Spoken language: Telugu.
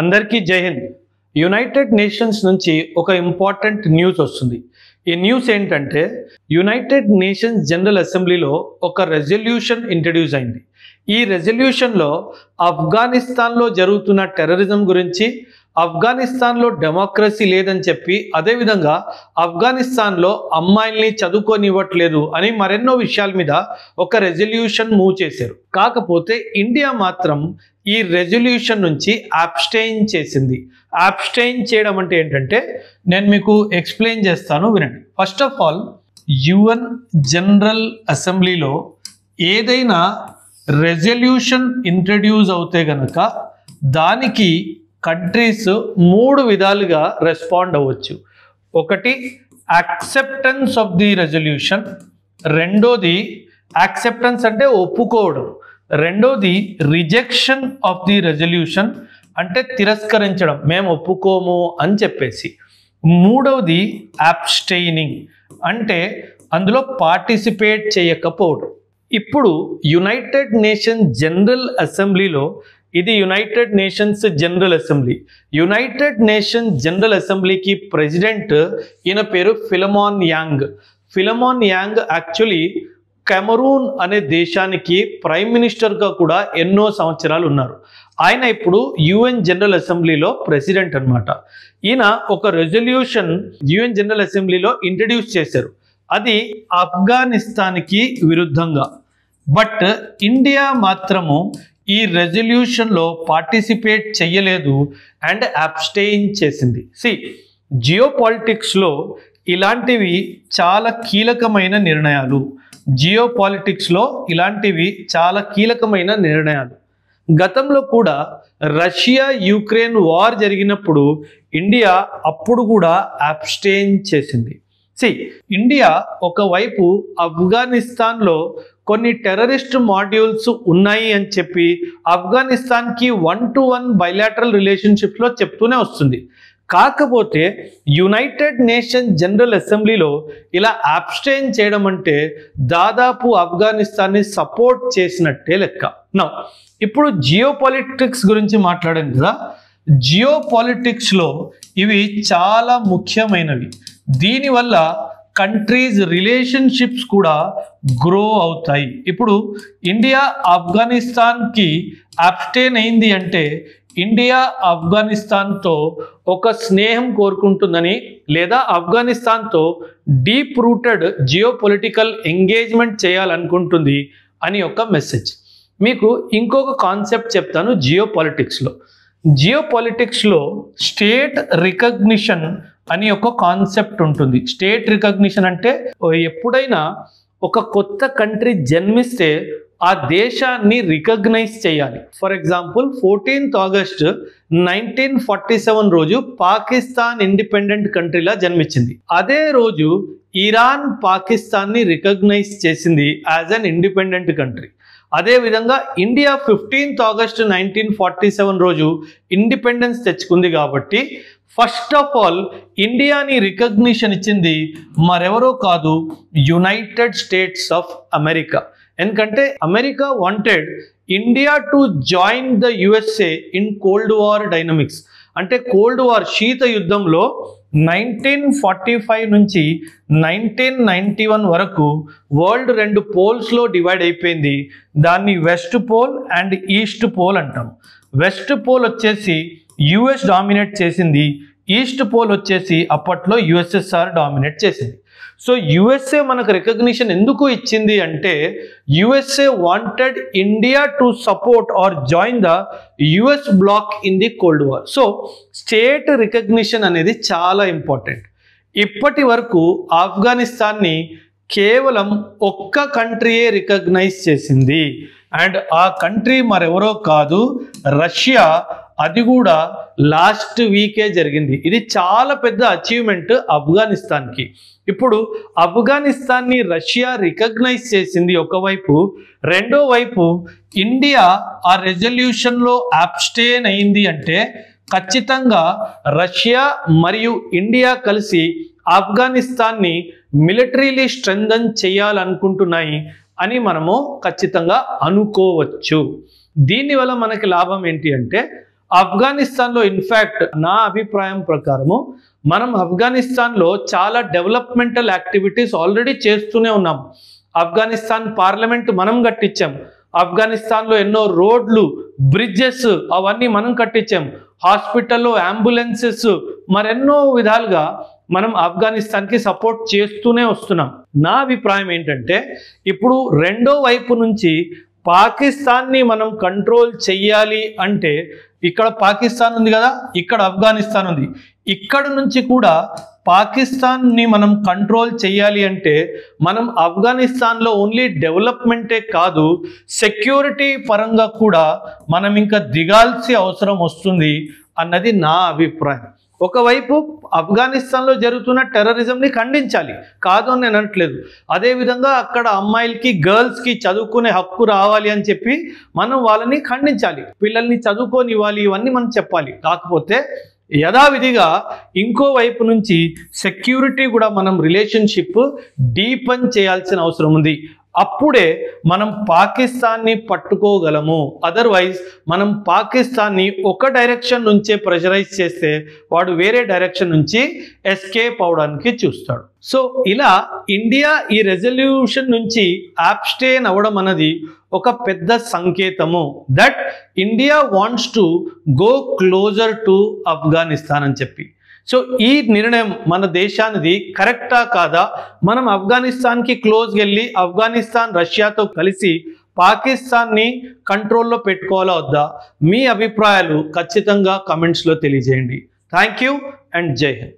అందరికీ జై హింద్. యునైటెడ్ నేషన్స్ నుంచి ఒక ఇంపార్టెంట్ న్యూస్ వస్తుంది. ఈ న్యూస్ ఏంటంటే యునైటెడ్ నేషన్స్ జనరల్ అసెంబ్లీలో ఒక రెజల్యూషన్ ఇంట్రడ్యూస్ అయింది. ఈ రెజల్యూషన్లో ఆఫ్ఘనిస్తాన్లో జరుగుతున్న టెర్రరిజం గురించి, ఆఫ్ఘనిస్తాన్లో డెమోక్రసీ లేదని చెప్పి, అదేవిధంగా ఆఫ్ఘనిస్తాన్లో అమ్మాయిల్ని చదువుకోనివ్వట్లేదు అని మరెన్నో విషయాల మీద ఒక రెజల్యూషన్ మూవ్ చేశారు. కాకపోతే ఇండియా మాత్రం ఈ రెజల్యూషన్ నుంచి అబ్స్టైన్ చేసింది. అబ్స్టైన్ చేయడం అంటే ఏంటంటే నేను మీకు ఎక్స్ప్లెయిన్ చేస్తాను, వినండి. First of all, UN general అసెంబ్లీలో ఏదైనా రెజల్యూషన్ ఇంట్రడ్యూస్ అవుతే గనక దానికి కంట్రీస్ మూడు విధాలుగా రెస్పాండ్ అవ్వచ్చు. ఒకటి, యాక్సెప్టెన్స్ ఆఫ్ ది రెజల్యూషన్. రెండోది, యాక్సెప్టెన్స్ అంటే ఒప్పుకోవడం. రెండోది, రిజెక్షన్ ఆఫ్ ది రెజల్యూషన్ అంటే తిరస్కరించడం, మేము ఒప్పుకోము అని చెప్పేసి. మూడవది, అబ్స్టైనింగ్ అంటే అందులో పార్టిసిపేట్ చేయకపోవడం. ఇప్పుడు యునైటెడ్ నేషన్స్ జనరల్ అసెంబ్లీలో, ఇది United nations general assembly. United nations general అసెంబ్లీకి ప్రెసిడెంట్ ఈయన పేరు ఫిలమోన్ యాంగ్. ఫిలమోన్ యాంగ్ యాక్చువల్లీ కెమరూన్ అనే దేశానికి ప్రైమ్ మినిస్టర్గా కూడా ఎన్నో సంవత్సరాలు ఉన్నారు. ఆయన ఇప్పుడు యుఎన్ జనరల్ అసెంబ్లీలో ప్రెసిడెంట్ అన్నమాట. ఈయన ఒక రెజల్యూషన్ యుఎన్ జనరల్ అసెంబ్లీలో ఇంట్రడ్యూస్ చేశారు. అది ఆఫ్ఘనిస్తాన్కి విరుద్ధంగా. బట్ ఇండియా మాత్రము ఈ రెజల్యూషన్లో పార్టిసిపేట్ చేయలేదు అండ్ అబ్స్టైన్ చేసింది. జియో పాలిటిక్స్లో ఇలాంటివి చాలా కీలకమైన నిర్ణయాలు. జియో పాలిటిక్స్లో ఇలాంటివి చాలా కీలకమైన నిర్ణయాలు. గతంలో కూడా రష్యా యుక్రెయిన్ వార్ జరిగినప్పుడు ఇండియా అప్పుడు కూడా అబ్స్టైన్ చేసింది. ఇండియా ఒకవైపు ఆఫ్ఘనిస్తాన్లో కొన్ని టెర్రరిస్ట్ మాడ్యూల్స్ ఉన్నాయి అని చెప్పి ఆఫ్ఘనిస్తాన్కి 1-to-1 బైలాటరల్ రిలేషన్షిప్స్లో చెప్తూనే వస్తుంది. కాకపోతే యునైటెడ్ నేషన్స్ జనరల్ అసెంబ్లీలో ఇలా అబ్స్టైన్ చేయడం అంటే దాదాపు ఆఫ్ఘనిస్తాన్ని సపోర్ట్ చేసినట్టే లెక్క. ఇప్పుడు జియో పాలిటిక్స్ గురించి మాట్లాడాను కదా. జియో పాలిటిక్స్లో ఇవి చాలా ముఖ్యమైనవి. దీనివల్ల కంట్రీస్ రిలేషన్షిప్స్ కూడా గ్రో అవుతాయి. ఇప్పుడు ఇండియా ఆఫ్ఘనిస్తాన్కి అబ్స్టైన్ అయింది అంటే ఇండియా ఆఫ్ఘనిస్తాన్తో ఒక స్నేహం కోరుకుంటుందని, లేదా ఆఫ్ఘనిస్తాన్తో deep rooted geopolitical engagement చేయాలనుకుంటుంది అని ఒక మెసేజ్. మీకు ఇంకొక కాన్సెప్ట్ చెప్తాను. జియో పాలిటిక్స్లో స్టేట్ రికగ్నిషన్ అని ఒక కాన్సెప్ట్ ఉంటుంది. స్టేట్ రికగ్నిషన్ అంటే ఎప్పుడైనా ఒక కొత్త కంట్రీ జన్మిస్తే ఆ దేశాన్ని రికగ్నైజ్ చేయాలి. ఫర్ ఎగ్జాంపుల్ 14th August 1947 రోజు పాకిస్తాన్ ఇండిపెండెంట్ కంట్రీలా జన్మించింది. అదే రోజు ఇరాన్ పాకిస్తాన్ని రికగ్నైజ్ చేసింది యాజ్ అన్ ఇండిపెండెంట్ కంట్రీ. అదేవిధంగా ఇండియా 15th August 1947 రోజు ఇండిపెండెన్స్ తెచ్చుకుంది. కాబట్టి ఫస్ట్ ఆఫ్ ఆల్ ఇండియాని రికగ్నిషన్ ఇచ్చింది మరెవరో కాదు, యునైటెడ్ స్టేట్స్ ఆఫ్ అమెరికా. ఎందుకంటే America wanted India to join the USA in cold war dynamics. అంటే కోల్డ్ వార్ శీత యుద్ధంలో 1945 నుంచి 1991 వరకు వరల్డ్ 2 పోల్స్లో డివైడ్ అయిపోయింది. దాన్ని west pole and east pole అంటాం. వెస్ట్ పోల్ వచ్చేసి యుఎస్ డామినేట్ చేసింది, ఈస్ట్ పోల్ వచ్చేసి అప్పట్లో యుఎస్ఎస్ఆర్ డామినేట్ చేసింది. సో యుఎస్ఏ మనకు రికగ్నిషన్ ఎందుకు ఇచ్చింది అంటే USA wanted India to support or join the US bloc in the cold war. So state recognition అనేది చాలా ఇంపార్టెంట్. ఇప్పటి వరకు ఆఫ్ఘనిస్తాన్ని కేవలం ఒక్క కంట్రీయే రికగ్నైజ్ చేసింది, అండ్ ఆ కంట్రీ మరెవరో కాదు, రష్యా. అది కూడా లాస్ట్ వీకే జరిగింది. ఇది చాలా పెద్ద అచీవ్మెంట్ ఆఫ్ఘనిస్తాన్కి. ఇప్పుడు ఆఫ్ఘనిస్తాన్ని రష్యా రికగ్నైజ్ చేసింది ఒకవైపు, రెండో వైపు ఇండియా ఆ రెజల్యూషన్లో అబ్స్టైన్ అయింది అంటే ఖచ్చితంగా రష్యా మరియు ఇండియా కలిసి ఆఫ్ఘనిస్తాన్ని మిలిటరీలీ స్ట్రెంథన్ చేయాలనుకుంటున్నాయి అని మనము ఖచ్చితంగా అనుకోవచ్చు. దీనివల్ల మనకి లాభం ఏంటి అంటే ఆఫ్ఘనిస్తాన్లో ఇన్ఫ్యాక్ట్ నా అభిప్రాయం ప్రకారము మనం ఆఫ్ఘనిస్తాన్లో చాలా డెవలప్మెంటల్ యాక్టివిటీస్ ఆల్రెడీ చేస్తూనే ఉన్నాం. ఆఫ్ఘనిస్తాన్ పార్లమెంట్ మనం కట్టించాం. ఆఫ్ఘనిస్తాన్లో ఎన్నో రోడ్లు, బ్రిడ్జెస్ అవన్నీ మనం కట్టించాం. హాస్పిటల్లో అంబులెన్సెస్, మరెన్నో విధాలుగా మనం ఆఫ్ఘనిస్తాన్కి సపోర్ట్ చేస్తూనే వస్తున్నాం. నా అభిప్రాయం ఏంటంటే ఇప్పుడు రెండో వైపు నుంచి పాకిస్తాన్ని మనం కంట్రోల్ చెయ్యాలి అంటే, ఇక్కడ పాకిస్తాన్ ఉంది కదా, ఇక్కడ ఆఫ్ఘనిస్తాన్ ఉంది, ఇక్కడ నుంచి కూడా పాకిస్తాన్ని మనం కంట్రోల్ చేయాలి అంటే మనం ఆఫ్ఘనిస్తాన్లో ఓన్లీ డెవలప్మెంటే కాదు, సెక్యూరిటీ పరంగా కూడా మనం ఇంకా దిగాల్సి అవసరం వస్తుంది అన్నది నా అభిప్రాయం. ఒకవైపు ఆఫ్ఘనిస్తాన్లో జరుగుతున్న టెర్రరిజంని ఖండించాలి, కాదు అని నేను అనట్లేదు. అదేవిధంగా అక్కడ అమ్మాయిలకి, గర్ల్స్కి చదువుకునే హక్కు రావాలి అని చెప్పి మనం వాళ్ళని ఖండించాలి, పిల్లల్ని చదువుకోనివ్వాలి, ఇవన్నీ మనం చెప్పాలి. కాకపోతే యథావిధిగా ఇంకో వైపు నుంచి సెక్యూరిటీ కూడా మనం రిలేషన్షిప్ డీపెన్ చేయాల్సిన అవసరం ఉంది. అప్పుడే మనం పాకిస్తాన్ని పట్టుకోగలము. అదర్వైజ్ మనం పాకిస్తాన్ని ఒక డైరెక్షన్ నుంచే ప్రెషరైజ్ చేస్తే వాడు వేరే డైరెక్షన్ నుంచి ఎస్కేప్ అవడానికి చూస్తాడు. సో ఇలా ఇండియా ఈ రెజల్యూషన్ నుంచి అబ్స్టైన్ అవ్వడం అన్నది ఒక పెద్ద సంకేతము that India wants to go closer to Afghanistan అని చెప్పి. సో ఈ నిర్ణయం మన దేశానిది కరెక్టా కాదా, మనం ఆఫ్ఘనిస్తాన్కి క్లోజ్గా వెళ్ళి ఆఫ్ఘనిస్తాన్ రష్యాతో కలిసి పాకిస్తాన్ని కంట్రోల్లో పెట్టుకోవాలా వద్దా, మీ అభిప్రాయాలు ఖచ్చితంగా కమెంట్స్లో తెలియజేయండి. థ్యాంక్ యూ అండ్ జై హింద్.